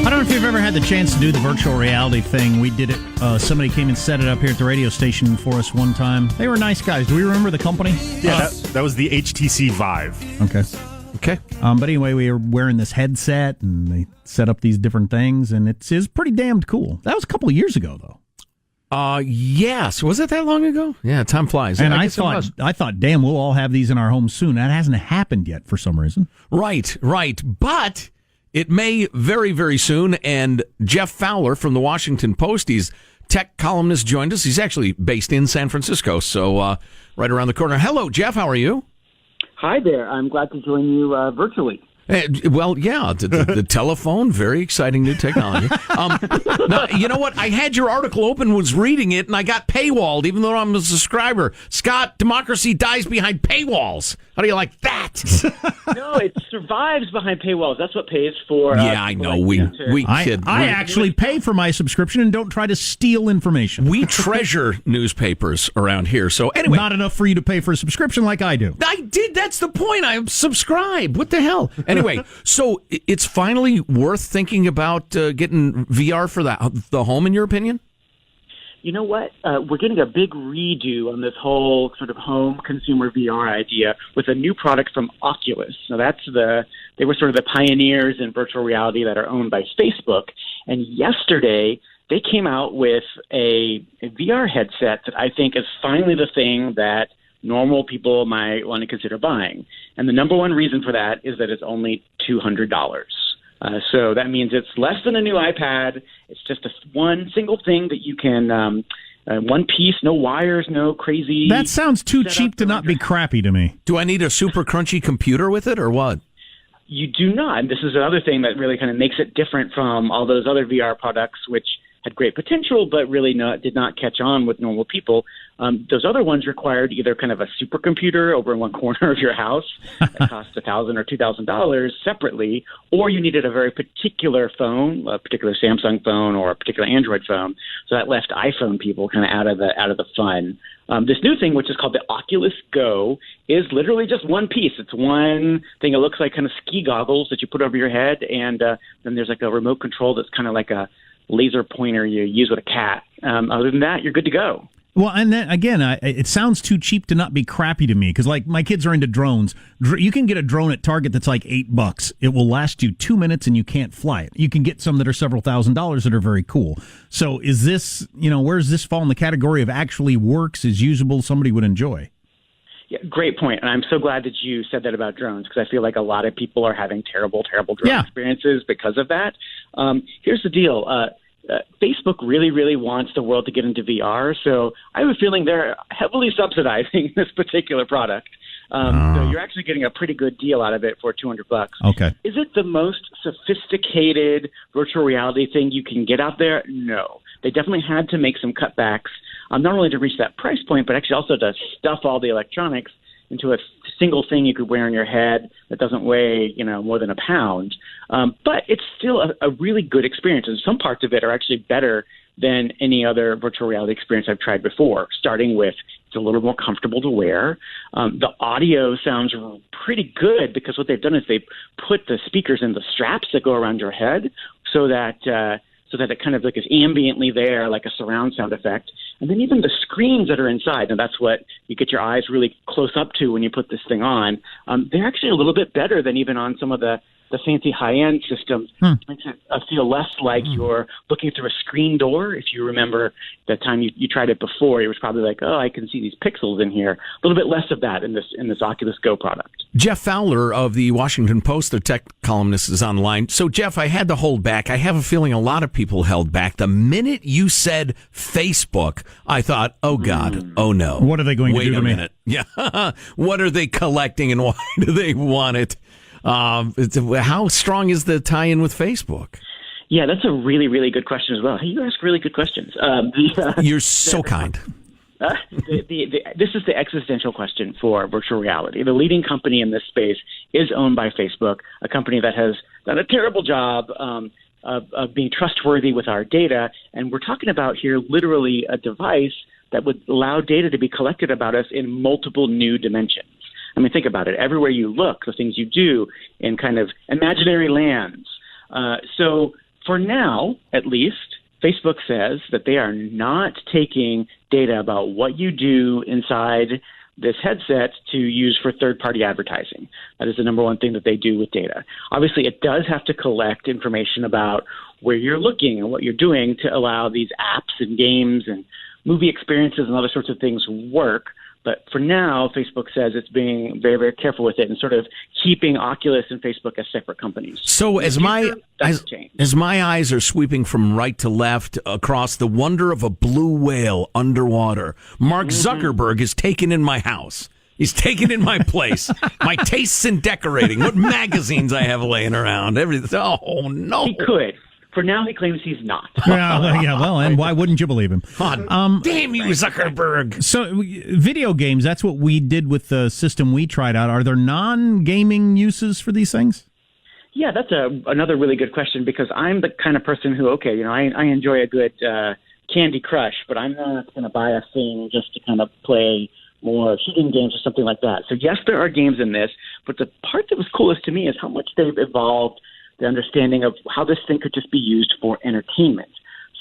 I don't know if you've ever had the chance to do the virtual reality thing. We did it. Somebody came and set it up here at the radio station for us one time. They were nice guys. Do we remember the company? Yeah, that was the HTC Vive. Okay. But anyway, we were wearing this headset, and they set up these different things, and it's pretty damned cool. That was a couple of years ago, though. Yes. Was it that long ago? Yeah, time flies. And I thought, damn, we'll all have these in our homes soon. That hasn't happened yet for some reason. Right. But it may very, very soon. And Jeff Fowler from the Washington Post, he's tech columnist, joined us. He's actually based in San Francisco, so right around the corner. Hello, Jeff. How are you? Hi there. I'm glad to join you virtually. Well, yeah, the telephone, very exciting new technology. Now, you know what? I had your article open, was reading it, and I got paywalled, even though I'm a subscriber. Scott, democracy dies behind paywalls. How do you like that? No, it survives behind paywalls. That's what pays for. Yeah, I know. We kid. I actually pay for my subscription and don't try to steal information. We treasure newspapers around here. So anyway, not enough for you to pay for a subscription like I do. I did. That's the point. I subscribe. What the hell? Anyway, so it's finally worth thinking about getting VR for the home, in your opinion? You know what? We're getting a big redo on this whole sort of home consumer VR idea with a new product from Oculus. Now, they were sort of the pioneers in virtual reality that are owned by Facebook. And yesterday, they came out with a VR headset that I think is finally the thing that normal people might want to consider buying. And the number one reason for that is that it's only $200. So that means it's less than a new iPad. It's just one single thing that you can, one piece, no wires, no crazy. That sounds too cheap to not be crappy to me. Do I need a super crunchy computer with it or what? You do not. And this is another thing that really kind of makes it different from all those other VR products, which had great potential, but really did not catch on with normal people. Those other ones required either kind of a supercomputer over in one corner of your house that cost $1,000 or $2,000 separately, or you needed a very particular phone, a particular Samsung phone or a particular Android phone. So that left iPhone people kind of out of the fun. This new thing, which is called the Oculus Go, is literally just one piece. It's one thing. It looks like kind of ski goggles that you put over your head, and then there's like a remote control that's kind of like a laser pointer you use with a cat. Other than that, you're good to go. Well, and then again, it sounds too cheap to not be crappy to me, because like my kids are into drones. You can get a drone at Target that's like $8. It will last you 2 minutes and you can't fly it. You can get some that are several $1,000s that are very cool. So is this, where does this fall in the category of actually works, is usable, somebody would enjoy? Yeah, great point. And I'm so glad that you said that about drones, because I feel like a lot of people are having terrible drone experiences because of that. Here's the deal. Facebook really, really wants the world to get into VR, so I have a feeling they're heavily subsidizing this particular product. So you're actually getting a pretty good deal out of it for $200. Okay. Is it the most sophisticated virtual reality thing you can get out there? No. They definitely had to make some cutbacks, not only to reach that price point, but actually also to stuff all the electronics into a single thing you could wear on your head that doesn't weigh, more than a pound. But it's still a really good experience, and some parts of it are actually better than any other virtual reality experience I've tried before, starting with it's a little more comfortable to wear. The audio sounds pretty good, because what they've done is they put the speakers in the straps that go around your head so that it kind of like is ambiently there, like a surround sound effect. And then even the screens that are inside, and that's what you get your eyes really close up to when you put this thing on, they're actually a little bit better than even on some of the fancy high-end systems. It makes it feel less like you're looking through a screen door. If you remember the time you tried it before, it was probably like, oh, I can see these pixels in here. A little bit less of that in this Oculus Go product. Jeff Fowler of the Washington Post, the tech columnist, is online. So, Jeff, I had to hold back. I have a feeling a lot of people held back. The minute you said Facebook, I thought, oh, God, oh, no. What are they going to do to me? Wait a minute. Yeah. What are they collecting, and why do they want it? How strong is the tie-in with Facebook? Yeah, that's a really, really good question as well. Hey, you ask really good questions. You're so kind. This is the existential question for virtual reality. The leading company in this space is owned by Facebook, a company that has done a terrible job of being trustworthy with our data. And we're talking about here literally a device that would allow data to be collected about us in multiple new dimensions. I mean, think about it. Everywhere you look, the things you do in kind of imaginary lands. So for now, at least, Facebook says that they are not taking data about what you do inside this headset to use for third-party advertising. That is the number one thing that they do with data. Obviously, it does have to collect information about where you're looking and what you're doing to allow these apps and games and movie experiences and other sorts of things work. But for now, Facebook says it's being very, very careful with it and sort of keeping Oculus and Facebook as separate companies. So as my eyes are sweeping from right to left across the wonder of a blue whale underwater, Mark Zuckerberg is taken in my house. He's taken in my place, my tastes in decorating, what magazines I have laying around, everything. Oh, no. He could. For now, he claims he's not. And why wouldn't you believe him? Damn you, Zuckerberg. So, video games, that's what we did with the system we tried out. Are there non-gaming uses for these things? Yeah, that's another really good question, because I'm the kind of person who, I enjoy a good Candy Crush, but I'm not going to buy a thing just to kind of play more shooting games or something like that. So, yes, there are games in this, but the part that was coolest to me is how much they've evolved the understanding of how this thing could just be used for entertainment.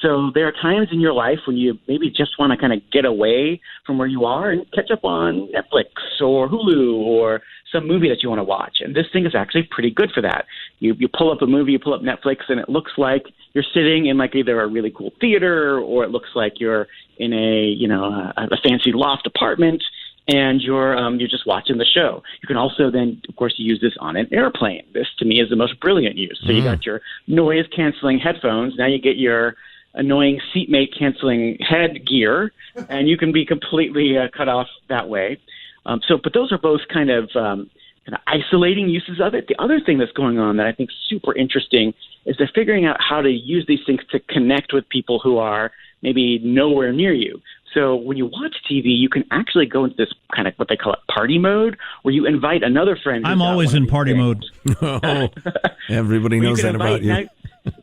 So there are times in your life when you maybe just want to kind of get away from where you are and catch up on Netflix or Hulu or some movie that you want to watch. And this thing is actually pretty good for that. You pull up a movie, you pull up Netflix, and it looks like you're sitting in like either a really cool theater, or it looks like you're in a fancy loft apartment, and you're just watching the show. You can also then, of course, use this on an airplane. This, to me, is the most brilliant use. So you got your noise-canceling headphones. Now you get your annoying seatmate-canceling headgear, and you can be completely cut off that way. But those are both kind of isolating uses of it. The other thing that's going on that I think is super interesting is they're figuring out how to use these things to connect with people who are maybe nowhere near you. So when you watch TV, you can actually go into this kind of what they call it party mode, where you invite another friend. I'm always in party mode. Everybody knows that about you.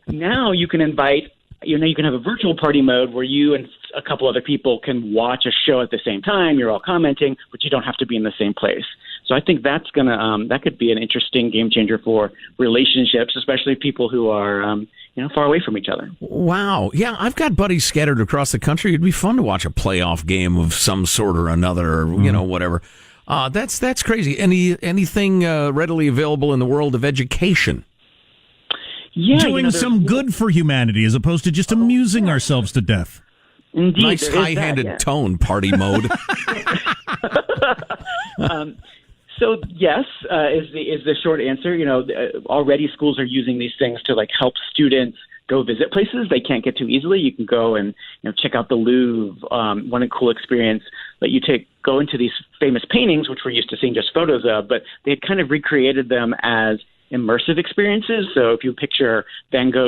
Now you can invite, you can have a virtual party mode where you and a couple other people can watch a show at the same time. You're all commenting, but you don't have to be in the same place. So I think that's that could be an interesting game changer for relationships, especially people who are far away from each other. Wow. Yeah, I've got buddies scattered across the country. It'd be fun to watch a playoff game of some sort or another, or, whatever. That's crazy. Anything readily available in the world of education? Yeah, doing some good for humanity as opposed to just amusing ourselves to death. Indeed, nice high-handed tone, party mode. So yes, is the short answer. Already schools are using these things to help students go visit places they can't get to easily. You can go and check out the Louvre. One cool experience that you go into these famous paintings, which we're used to seeing just photos of, but they had kind of recreated them as immersive experiences. So if you picture Van Gogh